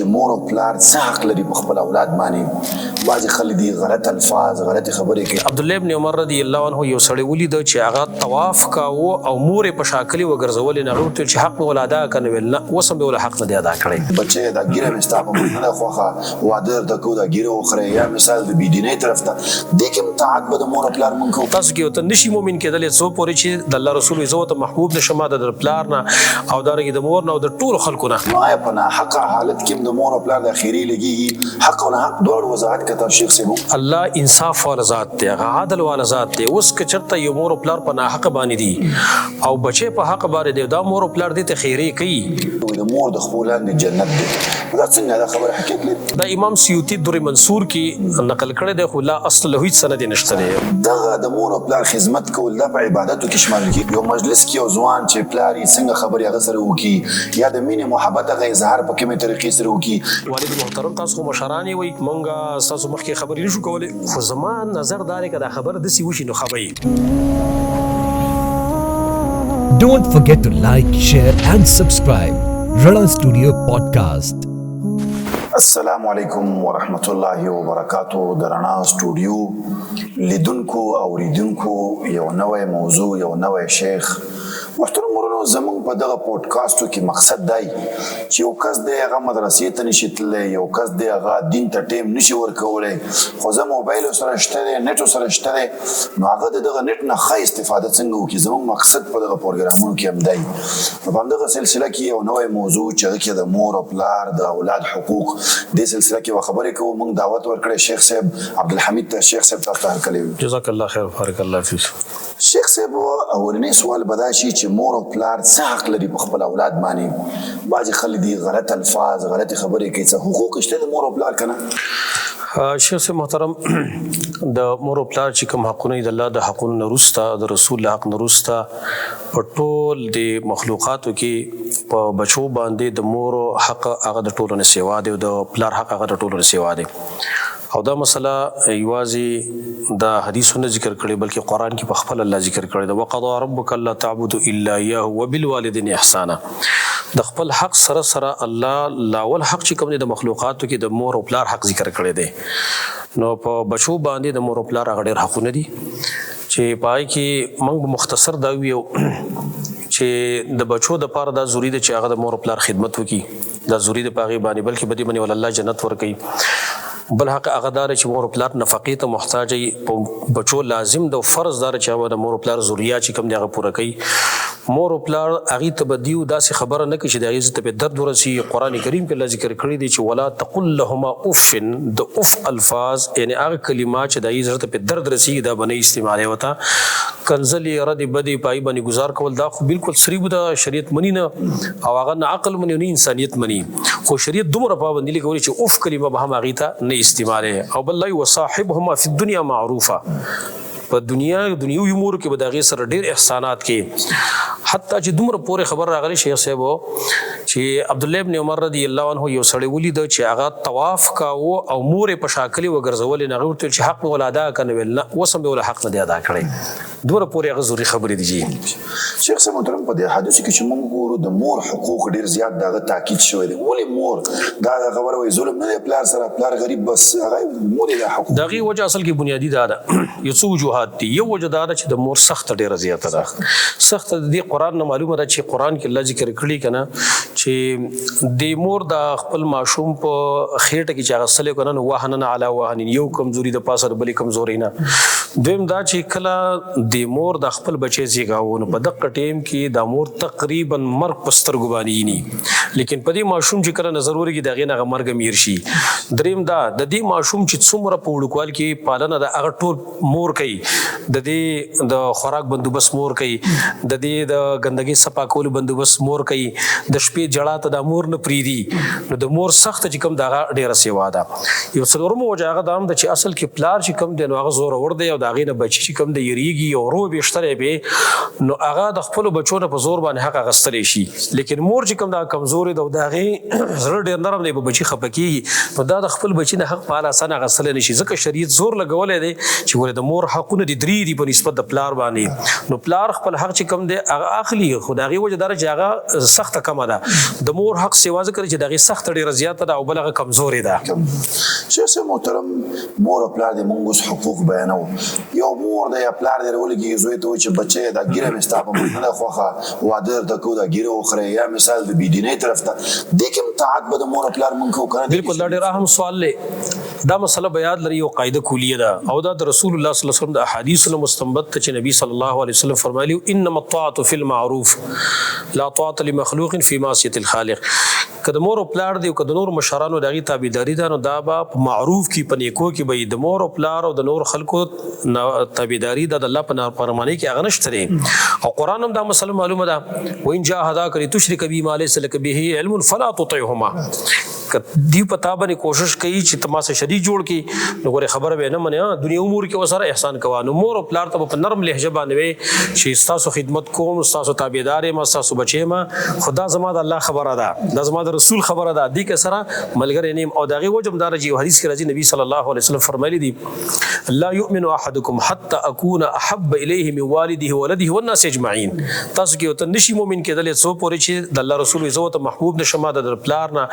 چې مور او پلار څه حق لري په خپل اولاد باندې. بعضې خلک دي غلط الفاظ غلطې خبرې کوي. عبدالله ابن عمر رضی الله عنه یو سړی ولید چې هغه طواف کاوه او مور په شاکلی وګرځولې نه ورته چې حق ولا ادا کنه ویل نه وسم به ولا حق نه ادا کړی. بچي دا ګیره مې ستا په نه خوخه واده د کو دا ګیره وخره یا مثال د بيدینۍ طرف ته دې کې متعهد به د مور او پلار مونږ کو. تاسو کې ته نشي مؤمن کېدل څو پورې چې د الله رسول عزت محبوب نشم د پلار نه او دارنګ د مور نه او د ټول خلکو نه. نو آیا په حق حالت کې د مور او پلار د اخیری لګي حق او حق ډول وضاحت کته شیخ صاحب. الله انصاف والا ذات دی هغه عدل والا ذات دی. اوس که چرته یو مور او پلار په ناحق باندې دي او بچي په حق باندې دی دا مور او پلار دې ته خیری کوي د مور د خپلان جنت دی. دا څنګه دا خبره حقیقت دی؟ دا امام سیوطی در منصور کې نقل کړی دی خو لا اصل له هیڅ سند نشته دی. دغه د مور او پلار خدمت کول د عبادتو کې شامل کیږي. یو مجلس کې یو ځوان چې پلار یې څنګه خبرې هغه سره وکي یا د مینې محبت هغه اظهار په کومه طریقې سره وکي. والد محترم تاسو مشران وي مونږه تاسو مخکې خبرې نشو کولای خو زمان نظر دار کدا خبر د سی وشي نو خبري. Don't forget to like, share and subscribe. Rana Studio Podcast. السلام علیکم ورحمت الله وبرکاتو. د رڼا سټوډیو لیدونکو اوریدونکو یو نوې موضوع یو نوې شیخ. محترم ورونو زمونږ په دغه پودکاسټو کې مقصد دی چې یو کس دی هغه مدرسې ته نشي تللی یو کس دی هغه دین ته ټیم نشي ورکولی خو زه موبایل سره شته دی نیټ سره شته دی نو هغه د دغه نیټ نه ښه استفاده څنګه وکړي. زمونږ مقصد په دغه پروګرامونو کې هم دی. په همدغه سلسله کې یو نوی موضوع چې هغه کې د مور او پلار د اولاد حقوق دې سلسله کې خبرې کوو. موږ دعوت ورکړی شیخ صاحب عبدالحمید ته. شیخ صاحب تاسو ته هرکلی. جزاک الله خیر بارک الله فیک. شیخ صاحب اولنی سوال به دا شي چې مور او پلار څه حق لري په خپل اولاد باندې. بعضې خلک دي غلط الفاظ غلطې خبرې کوي. څه حقوق شته د مور او پلار که نه؟ شیخ صاحب محترم د مور او پلار چې کوم حقونه د الله د حقونو نه وروسته د رسول له حق نه وروسته په ټول د مخلوقاتو کې په بچو باندې د مور حق هغه د ټولو نه سیوا دی او د پلار حق هغه د ټولو نه سیوا دی. او دا مسله یوازې د حدیثونو ذکر کړي بلکې قرآن کې په خپل الله ذکر کړي د وقضى ربک الا تعبدوا الا اياه وبالوالدين احسانا. د خپل حق سره سره الله لاول حق چې کوم د مخلوقاتو کې د مور او پلار حق ذکر کړي دي نو په بچو باندې د مور او پلار هغه ډېر حقونه دي چې پای کې موږ مختصر دا ویو چې د بچو د پاره دا ضروري دی چې هغه د مور او پلار خدمت وکړي. دا ضروري دی پاغي باندې بلکې بدی باندې ول الله جنت ورکړي. بل حق هغه دار چې مور او پلار نفقې ته محتاج وي بچو لازم د فرض دار چې هغه د مور او پلار ضرورت چې کوم دی هغه پوره کوي. مور او پلار هغه ته بدیو داسې خبره نه کوي چې د عزت په درد ورسي. قرآن کریم کې الله ذکر کړی دی چې ولا تقل لهما اف. د اف الفاظ یعنی هغه کلمات چې د عزت په درد رسي دا باندې استعمال وتا کنزلی رد بدی پای باندې گزار کول دا خو بالکل سریب د شریعت منی نه او هغه نه عقل منی نه انسانیت منی خو شریعت دومره پابندی لګولي چې اف کلمه به هم هغه ته نه استعماله. او بل وصاحبهما فی الدنیا معروفه. په دنیوي امور کې به د هغې سره ډېر احسانات کې حتی چې دومره پورې خبر راغلی شیخ صاحب چې عبدالله ابن عمر رضی الله عنه یو سړی ولید چې هغه طواف کاوه او مور په شاکلی وګرځولې نه هغه ورته چې حق ولا ادا کنه ویل نه وسم به ولا حق نه ادا کړی. دومره پورې هغه ضروري خبرې دي. شیخ صاحب محترم په دې حدیث کې چې موږ ګورو د مور حقوق ډېر زیات دغه تاکید شوی دی. ولې مور دا خبره وایي ظلم نه دی پلار سره پلار غریب بس هغه مور یې حقوق د هغې وجه اصل کې بنیادي دا ده یو څو وجوهات دي. یو وجه دا ده چې د مور سخته ډېره زیاته ده. سخته د دې قرآن نه معلومه ده چې قرآن کې الله ذکر کړي که نه چې د مور د خپل ماشوم په خېټه کې چې هغه څلی که نه نو وهنن علی وهن یو کمزوري د پاسه د بلې کمزوري نه. دویم دا چې کله د مور د خپل بچی زیږاوه نو په دغه ټیم کې د مور تقریبا مرګ په سترګو باندې ییني لیکن په دې ماشوم چې کله نظر ورګي د هغې نه هغه مرګ میر شي. دریم دا د دې ماشوم چې څومره په وړوکوال کې پالنه د هغه ټول مور کوي. د دې د خوراک بندوبست مور کوي. د دې د ګندګۍ صفا کولو بندوبست مور کوي. د شپې جړا ته د مور نه پرېږدي نو د مور سخته چې کوم د هغه ډېره سیوا ده. یو څلورمه وجه هغه دا هم ده چې اصل کې پلار چې کوم دی نو هغه زورور دی او د هغې نه بچي چې کوم دی یریږي او رو بیشتری به نو هغه د خپل بچو نه په زور باندې حق اخیستلی شي. لیکن مور چې کوم دا کمزور کمزور دی او د هغې زړه ډېر نرم دی په بچي خفه کېږي نو دا د خپل بچي نه حق په اعلی اسانه اخیستلی نه شي ځکه شریعت زور لګولی دی چې ولې د مور حقونه دي 3 دي په نسبت د پلار باندې نو پلار خپل حق چې کم دی هغه اخلي خو د هغې وجه دا چې هغه سخته کمه ده د مور حق سیوا ذکر چې د هغې سخته ډېره زیاته ده او بل هغه کمزورې ده شیخ صاحب محترم مور او پلار د مونږ اوس حقوق بیانو یو مور د یا پلار د ولګي زوی ته وایي چې بچی دا ګیره مې ستا په مخ نه ده خوښه واده درته کوو دا ګیره وخورئ یا مثال د بېدینۍ طرف ته دې کې هم طاعت به د مور او پلار مونږ کوو که نه بالکل دا ډېر اهم سوال دی دا مسله به یاد لري یو قاعده کلیه ده او دا د رسول الله صلی الله علیه وسلم د احادیثو نه مستنبط ته چې نبی صلی الله علیه وسلم فرمایلی انما الطاعة فی المعروف لا طاعة لمخلوق فی معصیة الخالق که د مور او پلار دی او که د نور مشرانو د هغې تابعداري ده نو دا به په معروف کې په نیکو کې به د مور او پلار او د نور خلکو تابعداري دا د الله په نافرمانۍ کې هغه نشته دی او قرآن هم دا مسله معلومه ده وإن جاهداک لتشرک بی ما لیس لک به علم فلا تطعهما دی په تا باندې کوشش کوي چې ته ما سره شریک جوړ کړي نو ګورې خبره به نه منې دنیا امور کې ورسره احسان کوه نو مور او پلار ته په نرم لهجه باندې وي چې ستاسو خدمت کوم ستاسو تابعدار یم ستاسو بچی یم خدا زما د الله خبره ده دا زما د رسول خبره ده دې کې سره ملګری نیم او د هغې وجه هم دا راځي یو حدیث کې راځي نبي صلی الله علیه وسلم فرمایلی دي لا یؤمن احدکم حتی اکون احب الیه من والده وولده والناس اجمعین تاسو کې ورته نشي مؤمن کېدلی څو پورې چې د الله رسول زه ورته محبوب نشم د پلار نه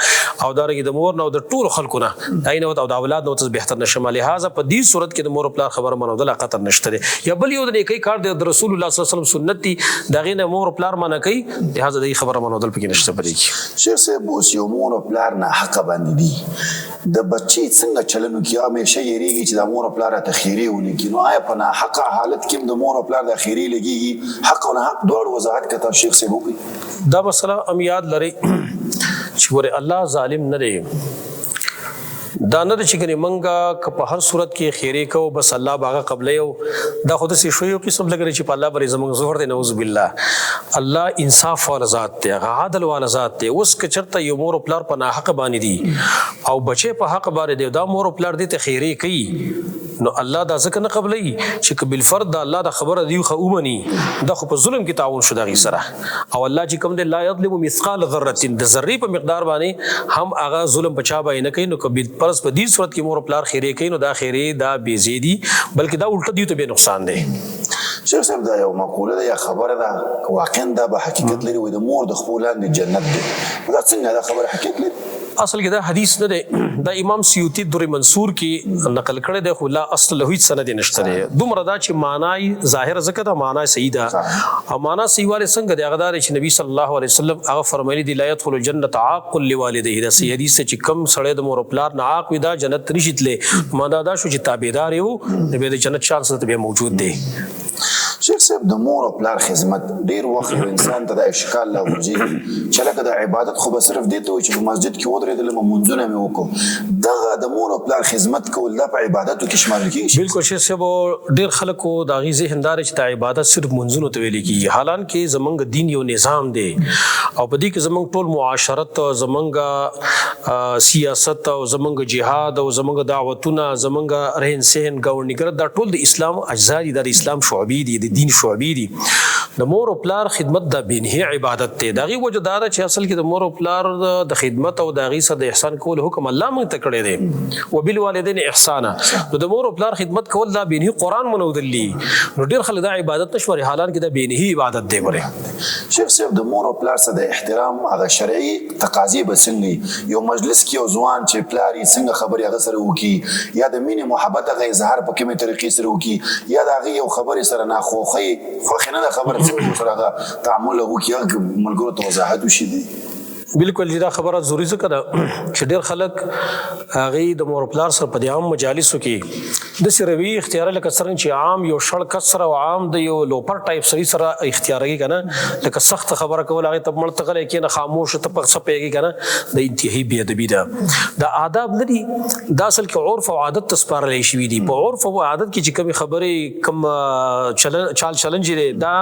او دارنګه د مور نه او د ټولو خلکو نه داینه او د اولاد نه ورته بهتر نشم لهذا په دې صورت کې د مور او پلار خبره منودل خطر نشته دی یا بل یو د نیکۍ کار دی د رسول الله صلی الله علیه وسلم سنت دی د هغې نه مور او پلار منع کوي لهذا د دې خبره منودل پکې نشته په دې کې شیخ صاحب اوس یو مور او پلار ناحقه باندې دي د بچی څنګه چلن وکړي همیشه یېرېږي چې د مور او پلار راته خیرې ولګي نو آیا په ناحقه حالت کې هم د مور او پلار د خیرې لګېږي حق او ناحق دواړو وضاحت کته شیخ صاحب وکړي دا مسله هم یاد لرئ چې ورې الله ظالم نه دی دا نه ده چې ګنې موږ که په هر صورت کې خیرې کوو بس الله به هغه قبلوي او دا خو داسې شوی یو قسم لګري چې په الله باندې زموږ زور دی نعوذ بالله الله انصاف والا ذات دی هغه عدل والا ذات دی اوس که چېرته یو مور او پلار په ناحقه باندې دي او بچی په حق باندې دی دا مور او پلار دې ته خیرې کوي نو الله دا ځکه نه قبلوي چې که بالفرد د الله د خبره دی خو ومني دا خو په ظلم کې تعاون شو د هغې سره او الله چې کوم دی لا یظلم مثقال ذرة د ذرې په مقدار باندې هم هغه ظلم په چا باندې نه کوي نو که پرس په دې صورت کې مور او پلار خیرې کوي نو دا خیرې دا بې ځای دي بلکې دا الټه دیو ته بې نقصان دی شیخ صاحب دا یو مقوله ده یا خبره ده واقعا دا به حقیقت لري وایي د مور د خپل لاندې جنت دی دا څنګه دا خبره حقیقت لري اصل کې دا حدیث نه دی دا امام سیوطي در منصور کې نقل کړی دی خو لا اصل له هیڅ سند نشته دی دومره دا چې معنی ظاهر ځکه دا معنی صحیح ده او معنی صحیح والی څنګه دی هغه دا چې نبی صلی الله علیه وسلم هغه فرمایلی دی لا يدخل الجنه عاق لوالديه دا صحیح حدیث چې کم سړی د مور او پلار نه عاق وي دا جنت نشي تللی معنی دا شو چې تابعدار یو د جنت چانس ته موجود دی شیخ صاحب د مور او پلار خدمت ډیر وخت یو انسان ته د اشکال لا ورځي چې لکه د عبادت خو به صرف دې ته وي چې په مسجد کې ودرېدل مونځونه مې وکړو دغه د مور او پلار خدمت کول دا په عبادتو کې شمال کېږي بالکل شیخ صاحب ډیر خلکو د هغې ذهن دا چې د عبادت صرف مونځونو ته ویل کېږي حالانکې زمونږ دین یو نظام دی او په دې کې زمونږ ټول معاشرت زمونږ سیاست او زمونږ جهاد او زمونږ دعوتونه زمونږ رهن سهن ګورنیګر دا ټول د اسلام اجزا دي د اسلام شعبې دي د دین شعبې دي د مور او پلار خدمت د بینهي عبادت دی د هغې وجه دا ده چې اصل کې د مور او پلار د خدمت او د هغې سره د احسان کول حکم الله موږ ته کړی دی وبالوالدین احسانا نو د مور او پلار خدمت کول دا بینهي قرآن منودلی نو ډېر خلک دا عبادت نه شماري حالانکې دا بینهي عبادت دی ورې شیخ صاحب د مور او پلار سره د احترام هغه شرعي تقاضې به څنګه یو مجلس کې یو ځوان چې پلار یې څنګه خبرې هغه سره وکړي یا د مینې محبت هغه اظهار په کومې طریقې سره وکړي یا د هغې یو خبرې سره خوښې نه ده خبره څنګه سره هغه تعامل وکړي هغه ملګرو ته وضاحت وشي دی بالکل دا خبره ضروري څه کړه چې ډېر خلک هغې د مور پلار سره په دې عام مجالسو کې داسې روي اختیاره لکه څرنګه چې عام یو شړ کس سره او عام د یو لوپر ټایپ سړي سره اختیاروي که نه لکه سخته خبره کول هغې ته مړ ته غلی کښېنه خاموش ته په څه پوهېږي که نه د انتهایي بېادبي ده دا آداب نه دي دا اصل کې عرف او عادت ته سپارلی شوي دي په عرف او عادت کې چې کومې خبرې کوم چال چلن چې دی دا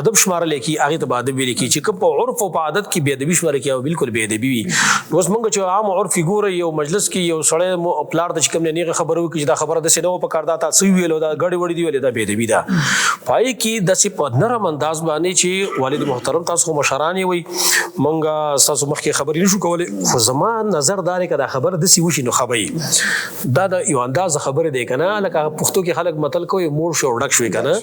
ادب شمارلی کېږي هغې ته به ادب ویلی کېږي چې کوم په عرف او په عادت کې بېادبي شمارل خبره کوي بالکل بے ادبي وي. اوس موږ چې عام عرف ګوره یو مجلس کې یو سړی پلار د کوم نه خبرو کې دا خبره د سينو په کار دا تاسو ویلو دا غړي وړي دی ویل دا بے ادبي ده. پای کې د سی په نرم انداز باندې چې والد محترم تاسو مشرانی وي موږ تاسو مخکې خبرې نشو کولای خو زمان نظر دار کړه خبر د سی وشي نو خبري دا د یو انداز خبره دی کنه لکه پښتو کې خلک متل کوي مور شو ډک شوی کنه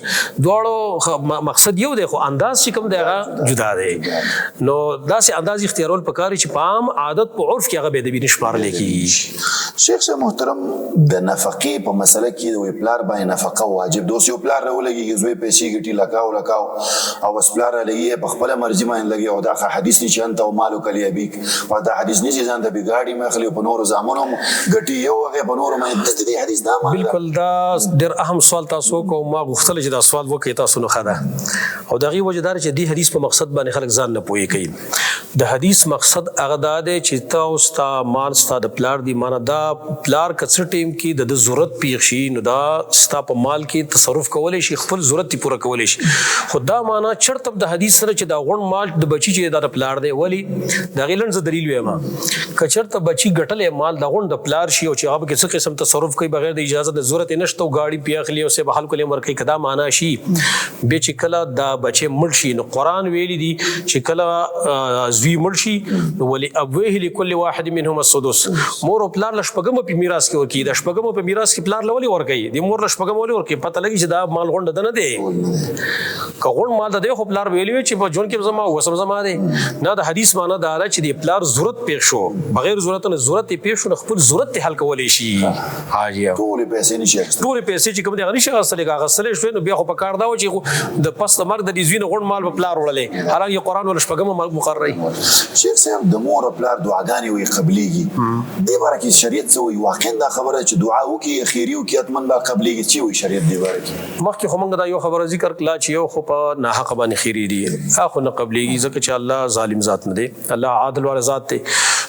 دواړو مقصد یو دی خو انداز چې کوم دی هغه جدا دی نو داسې انداز اختیارول پکاري چې پام عادت په عرف کې هغه به د بي نشمارل کیږي. شیخ صاحب محترم د نفقې په مسله کې د پلار باندې نفقه واجب دوی یو پلار راولګي زوی پیسې ګټي لکاو او اسپلار لګي په خپل مرزي باندې لګي او دا حدیث نشي انت او مالک لیابیک او دا حدیث نشي ځان د بګاړي مخلي په نور زمانو ګټي یو هغه په نور باندې د دې حدیث دا بالکل دا ډېر اهم سوال تاسو کو ما غوښتل چې دا سوال وکړئ تاسو نو خدا او دغه وجدار چې دې حدیث په مقصد باندې خلک ځان نه پوي کوي. د حدیث مقصد هغه دا دی چې تاسو ته مال ستاسو د پلار دی معنی دا پلار کڅ ټیم کې د ضرورت پیښ شي نو دا ستاسو په مال کې تصرف کولای شي خپل ضرورت پوره کولای شي خدا معنی چرته د حدیث سره چې دا غون مال د بچی چې د پلار دی ولی دا غیلن ز دلیل ویما کچرته بچی ګټلې مال د غون د پلار شي او چې هغه کې څه قسم تصرف کوي بغیر د اجازه د ضرورت نشته او گاڑی پیاخلی او سه بحال کولې مرکې کدا معنی شي به چې کله دا بچي مړ شي نو قران ویلي دي چې کله زوی مړ شي نو ولی ابوه لكل واحد منهم السدس مور او پلار لشپګم په میراث کې ورکی د شپګم په میراث کې پلار لولي ورکی د مور لشپګم ولي ورکی پته لګي چې دا مال غونډه نه دی کغون مال د خو پلار ویلی چې په جون کې زما وسم زما دی نه د حدیث معنی دا چې د پلار ضرورت پیښ شو بغیر ضرورت نه ضرورت پیښ شو خپل ضرورت حل کولای شي حاجی ټول پیسې نشي ټول پیسې چې کوم دی غني شغه سره غسلې شو نو بیا خو په کار دا و چې د پس مرګ د دې زوینه غون مال په پلار وړلې حالانکه قران ول شپګم مقرري. شیخ صاحب د مور او پلار دعاګانې وي قبليږي دی باره کې شریعت څه وي واقعا دا خبره چې دعا وکي خیری وکي اتمن با قبليږي چې وي شریعت دی باره کې مخکې خو موږ دا یو خبره ذکر کړه چې یو خو په ناحق باندې خیری دی اخو نه قبليږي ځکه چې الله ظالم ذات نه دی الله عادل ور ذات دی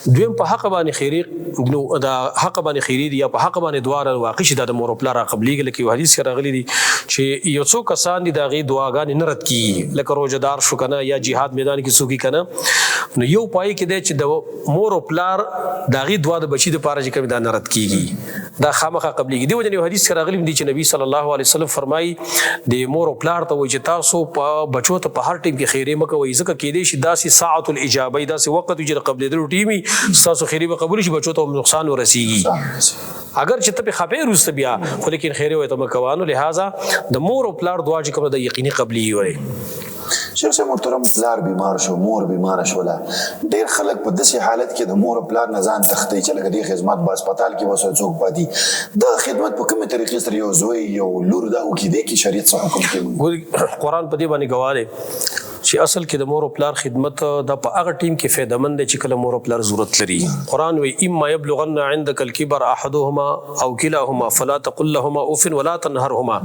دویم په حق باندې خیری نو دا حق باندې خیری دی یا په حق باندې دعا واقع شي د مور او پلار قبليږي لکه حدیث کې راغلي دي چې یو څو کسان دي دا غي دعاګانې نه رد کی لکه روزدار شو کنه یا جهاد میدان کې سوقي کنه نو یو پای کې دی چې د مور او پلار دا غي دعا د بچی د پاره چې کوم دا نه رد کیږي دا خامخا قبليږي دی وجه حدیث کې راغلي دي چې نبی صلی الله علیه وسلم فرمایي د مور او پلار ته وایي چې تاسو په بچو ته په هر ټیم کې خیره مکوئ ځکه کې دي چې داسې ساعت الاجابه داسې وخت چې قبل د ټیمي تاسو خیره به قبول شي بچو ته نقصان ورسیږي اگر چې ته په خپې روسته بیا خو لیکن خیره وي ته مکوانو لہذا د مور او پلار دعا چې کوم د یقیني قبلي وي. شیخ صاحب محترم پلار بیمار شو مور بیمار شولا ډیر خلک په داسې حالت کې د مور او پلار نه ځان تختی چې لکه د خدمات په هسپتال کې وسو څوک پاتې د خدمت په کومه طریقې سره یو زوی یو لور دا او کې دی کې شریعت څخه حکم کوي قرآن په دې باندې گواه دی چې اصل کې د مور او پلار خدمت د په هغه ټیم کې فایده مند چې کله مور او پلار ضرورت لري. قرآن وی اما یبلغن عندك الكبر احدهما او كلاهما فلا تقل لهما اف ولا تنهرهما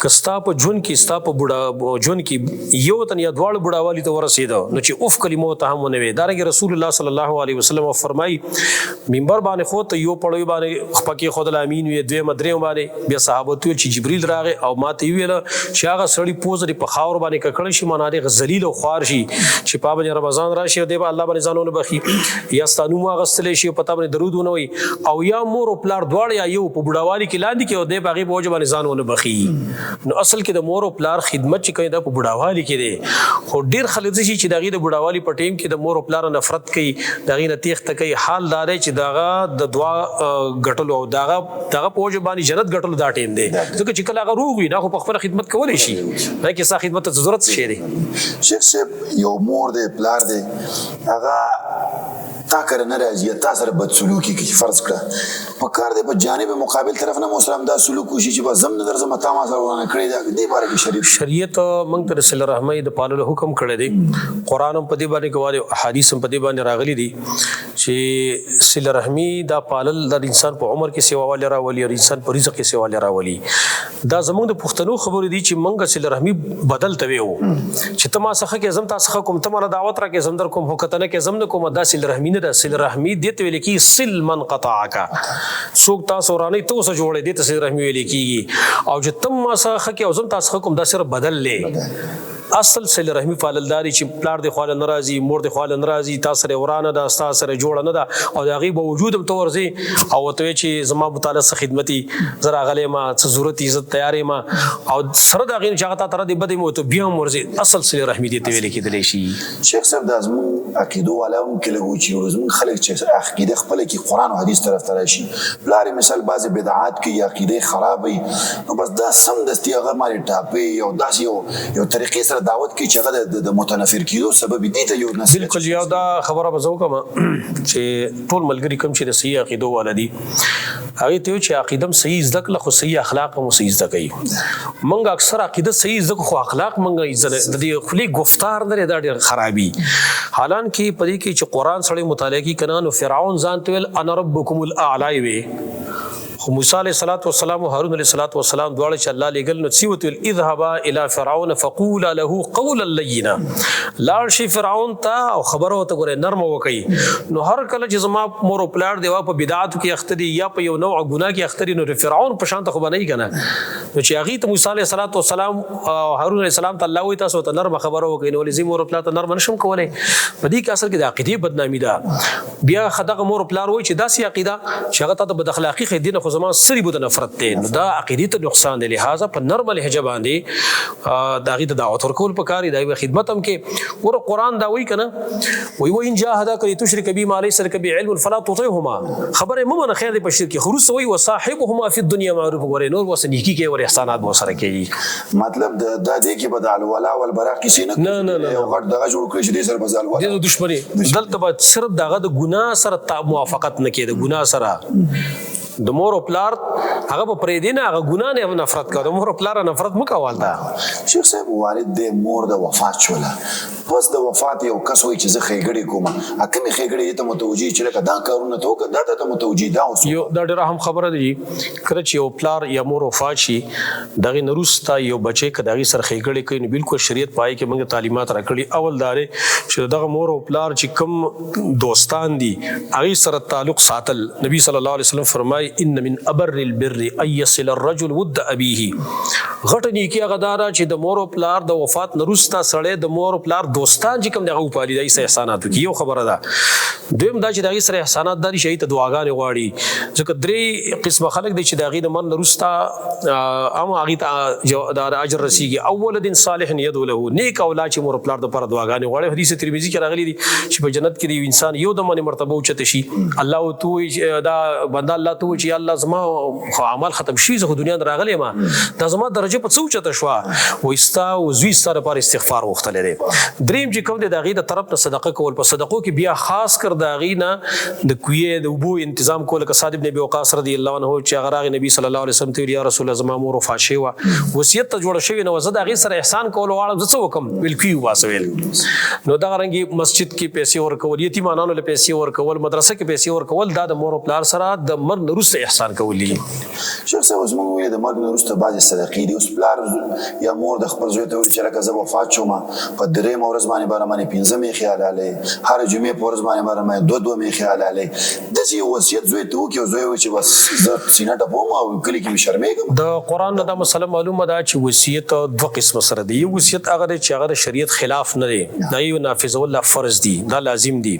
کستا په جون کې ستا په بوډا جون کې یو تن یا دواړه بوډاوالی ته ورسېده نو چې اوف کلمو ته هم ونه وي دارنګه رسول الله صلی الله علیه وسلم فرمای منبر باندې خو ته یو پړوي باندې خپکی خود الامین وي دوی مدري باندې بیا صحابه ته چې جبريل راغی او ماته ویل چې هغه سړی پوزري په خاور باندې ککړ شي مناره ذلیل او خوار شي چې په باندې رمضان راشي او دی الله باندې ځانونه بخي یا ستانو ما غسلې شي پتا باندې درودونه وي او یا مور او پلار دواړه یا یو په بوډاوالی کې لاندې کې او دی باغې بوج باندې ځانونه بخي نو اصل کې د مور او پلار خدمت چې کوي د بډاوالي کې دي خو ډیر خلک شي چې دغه د بډاوالي په ټیم کې د مور او پلار نفرت کوي دغه نه تیخت کوي حال دار چې دغه د دعا غټلو او دغه پوج باندې جنت غټلو دا ټیم دی ځکه چې کله هغه روغ وي نه خو په خپل خدمت کولای شي نه کې سا خدمت ته ضرورت شي دی. شیخ صاحب یو مور دی پلار دی هغه تا کر نه راځي تا سره بد سلوکي کوي فرض کړه په کار دی په جانب مقابل طرف نه مسلمان دا سلوک کوشي چې په زم نظر زما تا ما سره ونه کړی دی باره کې شریعت موږ ته رسول رحمه د پاللو حکم کړی دی قرآن هم په دې باندې گواه احادیث هم په دې باندې راغلي دي چې صله رحمی دا پالل د انسان په عمر کې سیوا ولې راولي او انسان په رزق کې سیوا ولې راولي دا زموږ د پښتنو خبرې دي چې موږ صله رحمی بدل توي وو چې تما څخه کې زم تاسو کوم تما دعوت را کې زم در کوم حکتنه کې زم نه کوم دا صله رحمی نه د صله رحمی دته ویل کی سل من قطعک څوک تاسو رانه تو سره جوړې دته صله رحمی ویل کیږي او چې تم ما څخه کې زم تاسو کوم دا سره بدل لې اصل صله رحمی فعلداري چې پلار د خاله ناراضي مور د خاله ناراضي تاسو سره ورانه ده تاسو سره جوړ نه ده او دغه به وجود هم تورزي او ته چې زما متعلق خدمتي زرا غلې ما څه ضرورت عزت تیارې ما او سره دغه چې هغه تر دې بده مو ته بیا ورزي اصل صله رحمی دې ته ویل کېدلی شي. شیخ صاحب د ازمو عقیدو والاو کې لګو چې ورزمون خلک چې عقیده خپل کې قران او حدیث طرف ته راشي بلاري مثال بعض بدعات کې عقیده خرابوي نو بس دا سم دستي هغه مالي ټاپي او داس یو طریقې سره دعوت کې چې هغه د متنفر کېدو سبب دي ته یو نسل بالکل یو دا خبره بزو کوم چې ټول ملګری کوم چې د صحیح عقیدو ولدي هغه ته چې عقیدم صحیح زده کله خو صحیح اخلاق هم صحیح زده کوي منګه اکثر عقیده صحیح زده خو اخلاق منګه د دې خلی گفتار نه دا ډېر خرابي حالانکه پدې کې چې قران سره مطالعه کی کنه نو فرعون ځان ته انا ربکم الاعلى وی خو موسی علیہ الصلوۃ والسلام او هارون علیہ الصلوۃ والسلام دواړه چې الله لګل نو سیوت اذهبا الى فرعون فقولا له قولا لینا لاړ شي فرعون ته او خبرو ته ګوره نرم وکي نو هر کله چې زما مور پلاړ دیوا په بدعات کې اختری یا په یو نوع ګناه کې اختری نو فرعون په شان ته خو نه کنه نو چې هغه ته موسی علیہ الصلوۃ والسلام او هارون علیہ السلام ته الله وی تاسو ته نرم خبرو وکي نو لزم مور پلاړ ته نرم نشم کولای په دې کې اصل کې د عقیده بدنامي ده بیا خدغه مور پلاړ وی چې داسې عقیده چې هغه ته بد اخلاقی خدینه زمان سری بود نفرت ته دا عقیدی ته نقصان دی لہذا په نرمل حجاب باندې دا غي ته دعوت ورکول پکاري دا خدمت هم کې ور قران دا وی کنه وی وین جاهدک لتشرک بی ما ليس لك بعلم فلا تطيعهما خبره ممن خیر دی په شرک خروس وی وصاحبهما فی الدنيا معروف ور نور وسنیکی کې ور احسانات بو سره کې مطلب دا دې کې بدل ولا والبراء کې نه غټ دغه جوړ کړی چې سره بدل ولا د دشمنی دلته به صرف دغه د ګناه سره موافقت نه کېده ګناه سره د مور او پلار هغه په پرې دینه هغه ګناه نه نفرت کوي د مور او پلار نفرت مکوالتا شیخ صاحب والد د مور د وفات شوله پس د وفات یو کس وای چې زه خېګړې کوم حکم خېګړې ته متوجي چې لکه دا کارونه ته وکړه دا ته متوجي دا اوس یو دا ډېر اهم خبره دی کله چې یو پلار یا مور وفات شي دغه نروستا یو بچي کداغي سره خېګړې کوي نو بالکل شریعت پای کې موږ تعلیمات راکړي اول داري چې دغه مور او پلار چې کوم دوستان دي هغه سره تعلق ساتل نبی صلی الله علیه وسلم فرمایي ان من ابر البر ان يصل الرجل ود ابيه غټنی کې غدارا چې د مور او پلار د وفات نروستا سره د مور او پلار دوستان چې کوم دغه پالي دای سه احسانات کی یو خبره ده دویم دا چې دغه سره احسانات داري شي ته دعاګانې غواړي ځکه درې قسمه خلک دي چې دغه من نروستا ام هغه ته د اجر رسیږي اول دین صالح يدعو له نیک اولاد چې مور او پلار د پر دعاګانې غواړي حدیث ترمذی کې راغلي دي چې په جنت کې دی انسان یو د منی مرتبه اوچته شي الله تو دا بنده الله تو چې الله زما عمل ختم شي زه دنیا راغلی ما دا زما درجه په څوچته شو وستا او زوی ستاره پر استغفار وختل لري دریم چې کوم د دغه د طرف ته صدقه کول په صدقو کې بیا خاص کر دغه نه د کوی د وبو تنظیم کول ک صاد ابن ابي وقاص رضی الله عنه چې هغه نبی صلی الله علیه وسلم ته یا رسول الله زما مور وفات شي وا وصیت ته جوړ شوی نو زه دغه سره احسان کول واړم زه څه وکم بالکل واسویل نو دا رنګي مسجد کې پیسې ورکول یتیمانو له پیسې ورکول مدرسه کې پیسې ورکول دا د مور او پلار سره د مر نورسته احسان کولی شیخ صاحب اوس موږ ویل د مرګ وروسته بعضې صدقې دي اوس پلار یا مور د خپل زوی ته وایي چې لکه زه وفات شوم په درېیمه ورځ باندې به رامانې پنځمې خیال الی هره جمعې په ورځ باندې به رامانې دوه مې خیال الی داسې یو وصیت زوی ته وکړي او زوی وایي چې بس زه سینه ټپوم او کلي کې مې شرمېږم د قرآن نه دا مسله معلومه ده چې وصیت دوه قسمه سره دی یو وصیت هغه دی چې هغه د شریعت خلاف نه دی دا یو نافذول فرض دی دا لازم دی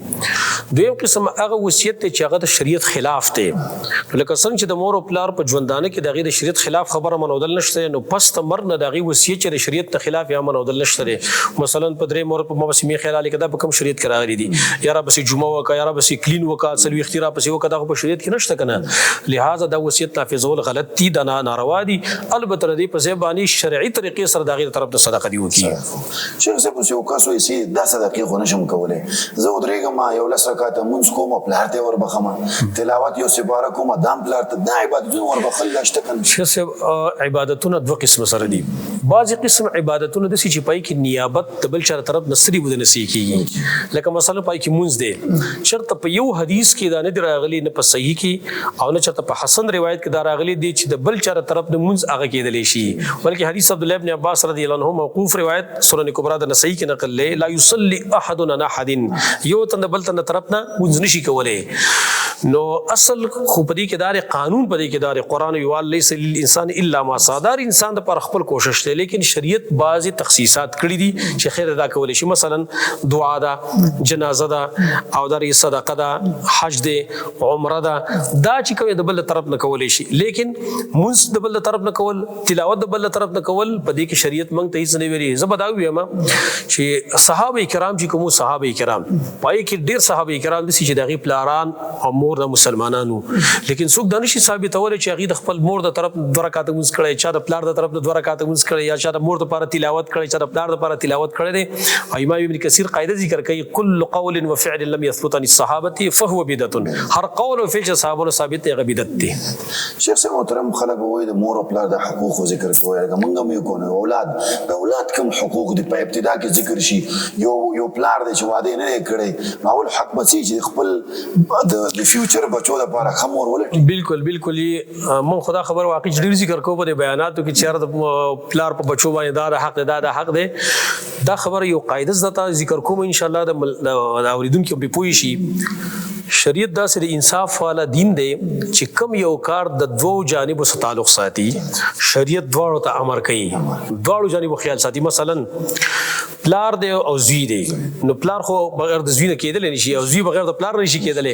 دویم قسم هغه وصیت دی چې هغه د شریعت خلاف دی لکه څنګه چې د مور او پلار په ژوندانه کې دغه د شریعت خلاف خبره منودل نشته نو پس تمر نه دغه وصیت چې د شریعت خلاف یا منودل نشته مثلا په درې مور په موسمي خیال علی کده په کوم شریعت کې راغلي دي یا رب سي جمعه وکا یا رب سي کلین وکا سلوي اختیار په سي وکا دغه په شریعت کې نشته کنه لہذا دا وصیت نافذول غلط دي د ناروا دي البته دې په زبانی شرعي طریقې سره دغه طرف د صدقه دی وکي شیخ صاحب اوس یو کس وایي چې دا صدقې خو نشم کولی زه ودرېږم یو لس رکعته مونځ کوم پلار ته وربخم تلاوت یو سپاره کوم دام پلار ته دا عبادتونه وربخل لاشته کنه شیخ صاحب عبادتونه دوه قسم سره دي بعضی قسم عبادتونه د سې چې پای کې نیابت د بل چر طرف نصری بده نسی کیږي لکه مثلا پای کې مونږ دي شرط په یو حدیث کې دا نه راغلي نه په صحیح کې او نه چرته په حسن روایت کې دا راغلي دي چې د بل چر طرف د مونږ هغه کېدلی شي بلکې حدیث عبد الله ابن عباس رضی الله عنه موقوف روایت سنن کبرا د نسائی کې نقل لې لا یصلی احد عن احد یو تن بل تن طرف نه مونږ نشي کولای نو اصل خو پدې کې دار قانون پدې کې دار قران یوال لیس للانسان الا ما صادر انسان د پر خپل کوشش دی لیکن شریعت بعضی تخصیصات کړی دي چې خیر ادا کول شي مثلا دعا ده جنازه ده او د صدقه ده حج ده عمره ده دا چې کوي د بل طرف نه کول شي لیکن منس د بل طرف نه کول تلاوت د بل طرف نه کول په دې کې شریعت مونږ ته هیڅ نه ویلي زبدا ویم چې صحابه کرام چې کوم صحابه کرام پای کې ډیر صحابه کرام دي چې دغه پلاران او مور د مسلمانانو لیکن څوک د نشي ثابتول چې هغه د خپل مور د طرف دوه رکعات مونږ کړي چا د پلار د طرف دوه رکعات مونږ کړي یا چا د مور د لپاره تلاوت کړي چا د پلار د لپاره تلاوت کړي دي امام ابن کثیر قاعده ذکر کوي کل قول وفعل لم يثبت عن الصحابه فهو بدعه هر قول او فعل چې صحابه ثابت دی بدعت دی شیخ صاحب محترم خلک وایي د مور او پلار د حقوق ذکر کوي موږ هم یو کوو اولاد کوم حقوق دي په ابتدا کې ذکر شي یو پلار دی چې واده نه کړي نو اول حق بچي چې خپل د فیوچر بچو لپاره خمور ولټي بالکل من خدا خبر واقعي ډیر ذکر کوو په بیاناتو کې چیرې د پلار په بچو باندې دا حق دی دا خبر یو قاعده زتا ذکر کوم ان شاء الله د اوریدونکو په پوي شي شریعت دا سره انصاف والا دین دی چې کم یو کار د دوو جانبو سره تعلق ساتي شریعت دواړو ته امر کوي دواړو جانبو خیال ساتي مثلا پلار دی او زوی دی نو پلار خو بغیر د زوی نه کېدل نشي او زوی بغیر د پلار نشي کېدل